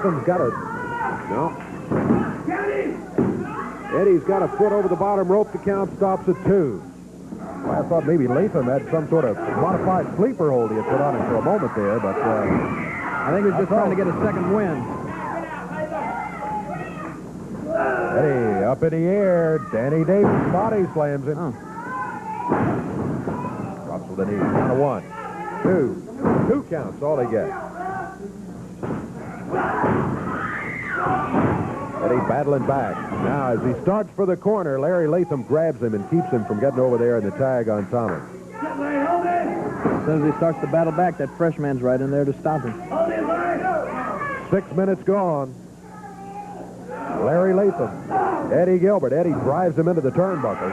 Latham's got a... No. Eddie's got a foot over the bottom rope. The count stops at 2. Well, I thought maybe Latham had some sort of modified sleeper hold he had put on him for a moment there, but... I think he was just trying to get a second win. Eddie up in the air. Danny Davis body slams him. Oh. Drops with a knee. Count of 1, 2. 2 counts, all they get. Eddie battling back. Now, as he starts for the corner, Larry Latham grabs him and keeps him from getting over there in the tag on Tommy. As soon as he starts to battle back, that freshman's right in there to stop him. 6 minutes gone. Larry Latham. Eddie Gilbert. Eddie drives him into the turnbuckle.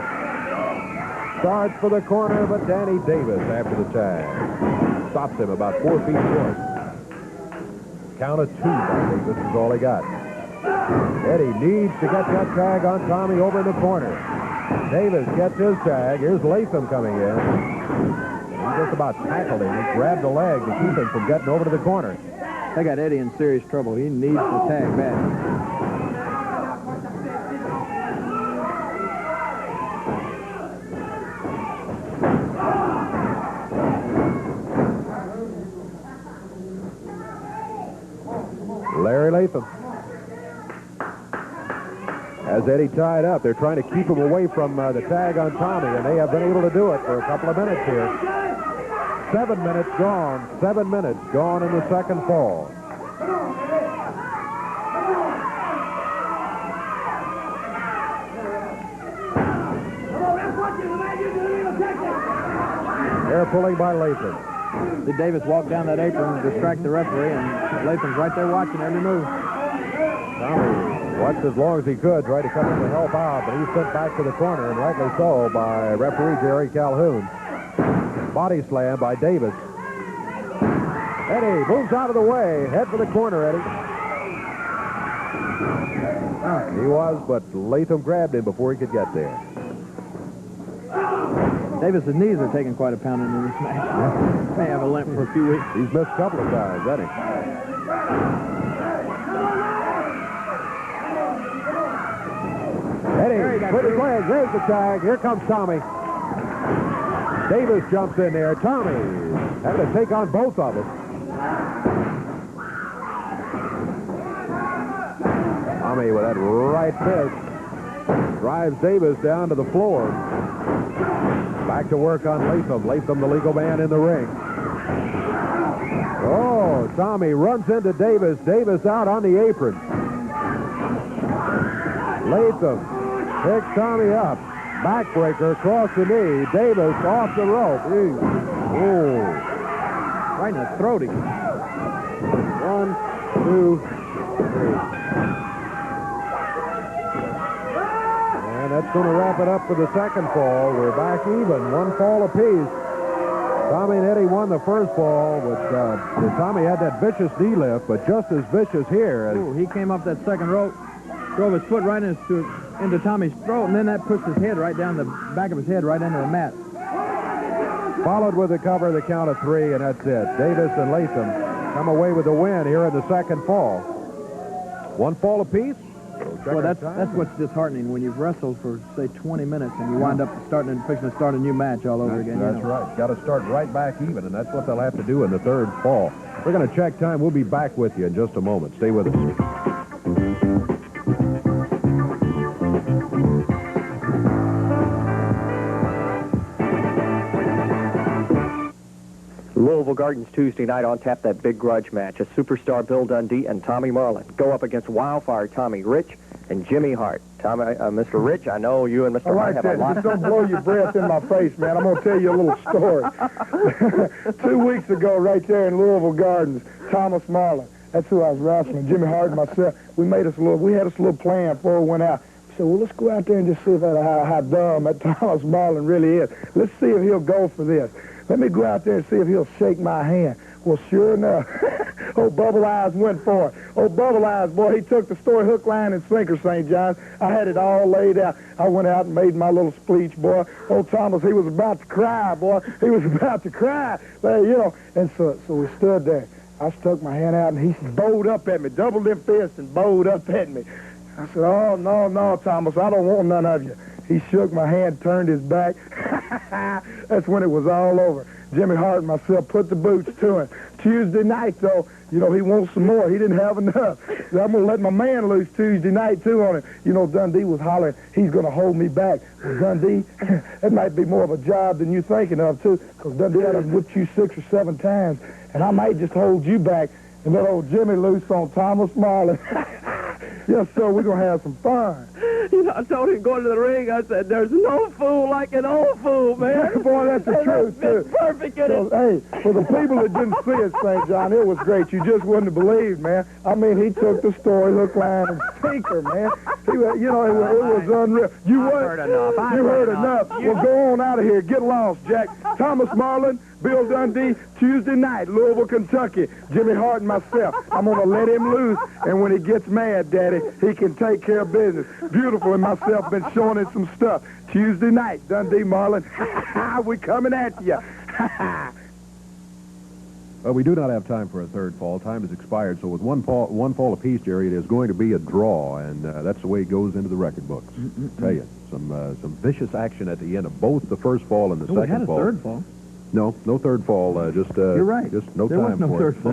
Starts for the corner, but Danny Davis after the tag. Stops him about 4 feet short. Count of 2 by Davis is all he got. Eddie needs to get that tag on Tommy over in the corner. Davis gets his tag. Here's Latham coming in. He just about tackled him. He grabbed the leg to keep him from getting over to the corner. They got Eddie in serious trouble. He needs the tag back. Larry Latham has Eddie tied up. They're trying to keep him away from the tag on Tommy, and they have been able to do it for a couple of minutes here. 7 minutes gone. 7 minutes gone in the second fall. Air pulling by Latham. Did Davis walk down that apron and distract the referee, and Latham's right there watching every move. Tommy watched as long as he could, tried to come in to help out, but he's sent back to the corner, and rightly so, by referee Jerry Calhoun. Body slam by Davis. Eddie moves out of the way. Head for the corner, Eddie. He was, but Latham grabbed him before he could get there. Davis's knees are taking quite a pounding in this match. May have a limp for a few weeks. He's missed a couple of times, hasn't he? Eddie, put his leg. There's the tag. Here comes Tommy. Davis jumps in there. Tommy having to take on both of them. Tommy with that right fist drives Davis down to the floor. Back to work on Latham. Latham, the legal man in the ring. Oh, Tommy runs into Davis. Davis out on the apron. Latham picks Tommy up. Backbreaker across the knee. Davis off the rope. Oh. Right in the throat. 1, 2, 3. And that's going to wrap it up for the second fall. We're back even. 1 fall apiece. Tommy and Eddie won the first fall, but Tommy had that vicious knee lift, but just as vicious here. Ooh, he came up that second rope, drove his foot right into Tommy's throat, and then that pushed his head right down the back of his head right into the mat. Followed with the cover, the count of 3, and that's it. Davis and Latham come away with the win here in the second fall. 1 fall apiece. Well, that's what's disheartening when you've wrestled for, say, 20 minutes and you wind up fixing to start a new match all over again. That's right. Got to start right back even, and that's what they'll have to do in the third fall. We're going to check time. We'll be back with you in just a moment. Stay with us. Louisville Gardens Tuesday night on tap, that big grudge match. A superstar Bill Dundee and Tommy Marlin go up against Wildfire Tommy Rich and Jimmy Hart. Tommy, Mr. Rich, I know you and Mr. Hart have a lot. Just don't blow your breath in my face, man. I'm going to tell you a little story. 2 weeks ago, right there in Louisville Gardens, Thomas Marlin, that's who I was wrestling, Jimmy Hart and myself, we had us a little plan before we went out. We said, well, let's go out there and just see how dumb that Thomas Marlin really is. Let's see if he'll go for this. Let me go out there and see if he'll shake my hand. Well, sure enough, old Bubble Eyes went for it. Old Bubble Eyes, boy, he took the story hook, line, and sinker, St. John's. I had it all laid out. I went out and made my little speech, boy. Old Thomas, he was about to cry, boy. He was about to cry. But, you know, and so we stood there. I stuck my hand out, and he bowed up at me, doubled them fists and bowed up at me. I said, oh, no, Thomas, I don't want none of you. He shook my hand, turned his back. That's when it was all over. Jimmy Hart and myself put the boots to him. Tuesday night, though, you know, he wants some more. He didn't have enough. So I'm going to let my man loose Tuesday night, too, on him. You know, Dundee was hollering, he's going to hold me back. Well, Dundee, that might be more of a job than you're thinking of, too, because Dundee had to whip you 6 or 7 times, and I might just hold you back and let old Jimmy loose on Thomas Marlin. Yes, sir, we're going to have some fun. You know, I told him going to the ring, I said, there's no fool like an old fool, man. Boy, that's the truth, too. Perfect in it. Hey, for the people that didn't see it, St. John, it was great. You just wouldn't have believed, man. I mean, he took the story, hook, line, and sinker, man. He was, you know, it was unreal. You heard enough. You heard enough. Well, go on out of here. Get lost, Jack. Thomas Marlin, Bill Dundee, Tuesday night, Louisville, Kentucky. Jimmy Hart and myself. I'm going to let him loose, and when he gets mad, Daddy, he can take care of business. Beautiful and myself been showing him some stuff. Tuesday night, Dundee Marlin. We coming at you. Well, we do not have time for a third fall. Time has expired, so with one fall apiece, Jerry, it is going to be a draw, and that's the way it goes into the record books. Tell you, some vicious action at the end of both the first fall and the second We had a fall. third fall. No third fall. You're right. Just no there time was no for third fall.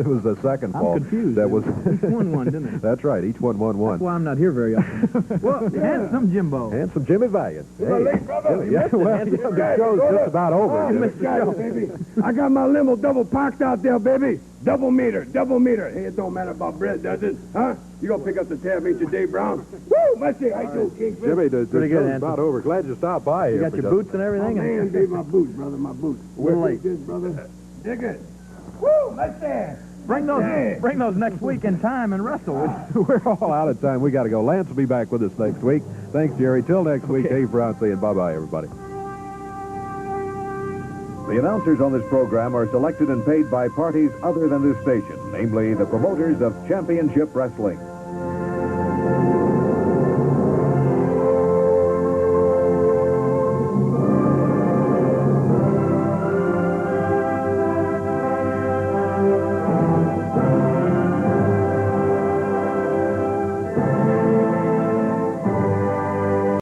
it was the second fall. I'm confused. That was Each won, didn't it? That's right. Each one won. That's why I'm not here very often. Well, handsome Jimbo. Handsome Jimmy Valiant. Hey. brother. Yeah, well, the show's just about over. You missed the show, baby. I got my limo double parked out there, baby. Double meter. Hey, it don't matter about bread, does it? Huh? You gonna pick up the tab, ain't you, Dave Brown? Woo! Let's see. I do, Kingfish. Jimmy, the Pretty good, show's Hanson. about over. Glad you stopped by here. You got your boots and everything? Man, Dave, my boots, brother, my boots. A little late. This, brother. Dig it. Woo! Let's see. Bring those next week in time and wrestle. We're all out of time. We got to go. Lance will be back with us next week. Thanks, Jerry. Till next week, Dave Brown saying bye-bye, everybody. The announcers on this program are selected and paid by parties other than this station, namely the promoters of Championship Wrestling.